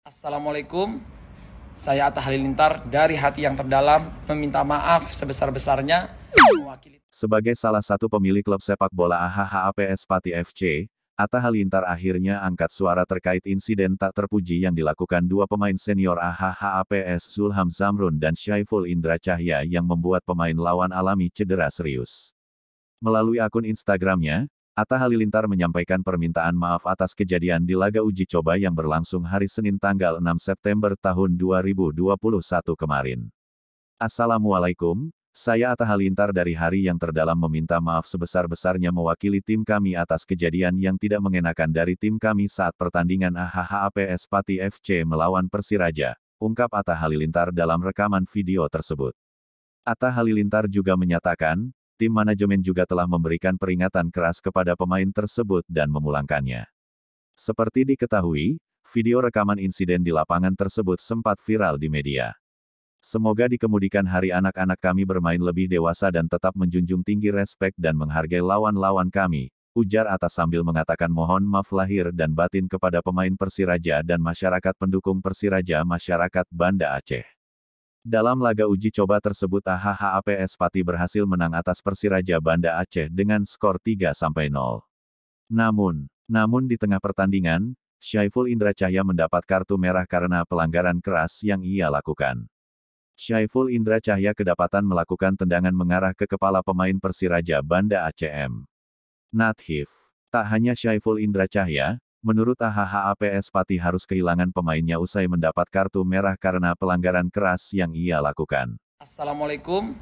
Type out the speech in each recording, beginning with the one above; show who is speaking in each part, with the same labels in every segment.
Speaker 1: Assalamualaikum, saya Atta Halilintar dari hati yang terdalam meminta maaf sebesar-besarnya mewakili.
Speaker 2: Sebagai salah satu pemilik klub sepak bola AHHAPS Pati FC, Atta Halilintar akhirnya angkat suara terkait insiden tak terpuji yang dilakukan dua pemain senior AHHAPS Zulham Zamrun dan Syaiful Indra Cahya yang membuat pemain lawan alami cedera serius. Melalui akun Instagramnya, Atta Halilintar menyampaikan permintaan maaf atas kejadian di laga uji coba yang berlangsung hari Senin tanggal 6 September tahun 2021 kemarin. Assalamualaikum, saya Atta Halilintar dari Hari yang Terdalam meminta maaf sebesar-besarnya mewakili tim kami atas kejadian yang tidak mengenakan dari tim kami saat pertandingan AHHAPS Pati FC melawan Persiraja, ungkap Atta Halilintar dalam rekaman video tersebut. Atta Halilintar juga menyatakan, tim manajemen juga telah memberikan peringatan keras kepada pemain tersebut dan memulangkannya. Seperti diketahui, video rekaman insiden di lapangan tersebut sempat viral di media. Semoga di kemudian hari anak-anak kami bermain lebih dewasa dan tetap menjunjung tinggi respek dan menghargai lawan-lawan kami, ujar Atta sambil mengatakan mohon maaf lahir dan batin kepada pemain Persiraja dan masyarakat pendukung Persiraja masyarakat Banda Aceh. Dalam laga uji coba tersebut AHHAPS Pati berhasil menang atas Persiraja Banda Aceh dengan skor 3-0. Namun di tengah pertandingan, Syaiful Indra Cahya mendapat kartu merah karena pelanggaran keras yang ia lakukan. Syaiful Indra Cahya kedapatan melakukan tendangan mengarah ke kepala pemain Persiraja Banda Aceh M. Nathif. Tak hanya Syaiful Indra Cahya, menurut AHHAPS Pati harus kehilangan pemainnya usai mendapat kartu merah karena pelanggaran keras yang ia lakukan.
Speaker 1: Assalamualaikum,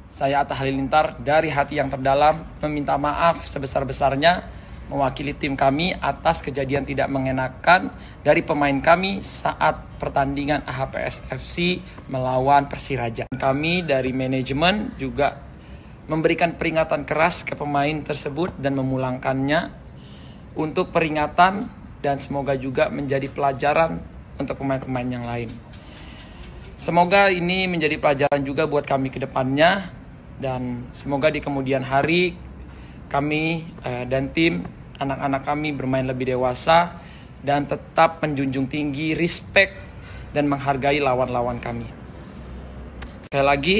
Speaker 1: saya Atta Halilintar dari hati yang terdalam meminta maaf sebesar-besarnya mewakili tim kami atas kejadian tidak mengenakan dari pemain kami saat pertandingan AHPS FC melawan Persiraja. Kami dari manajemen juga memberikan peringatan keras ke pemain tersebut dan memulangkannya untuk peringatan dan semoga juga menjadi pelajaran untuk pemain-pemain yang lain. Semoga ini menjadi pelajaran juga buat kami ke depannya dan semoga di kemudian hari kami dan tim anak-anak kami bermain lebih dewasa dan tetap menjunjung tinggi respect dan menghargai lawan-lawan kami. Sekali lagi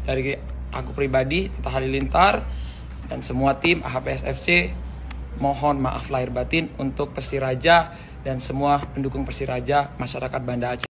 Speaker 1: dari aku pribadi Atta Halilintar dan semua tim AHPS FC mohon maaf lahir batin untuk Persiraja dan semua pendukung Persiraja masyarakat Banda Aceh.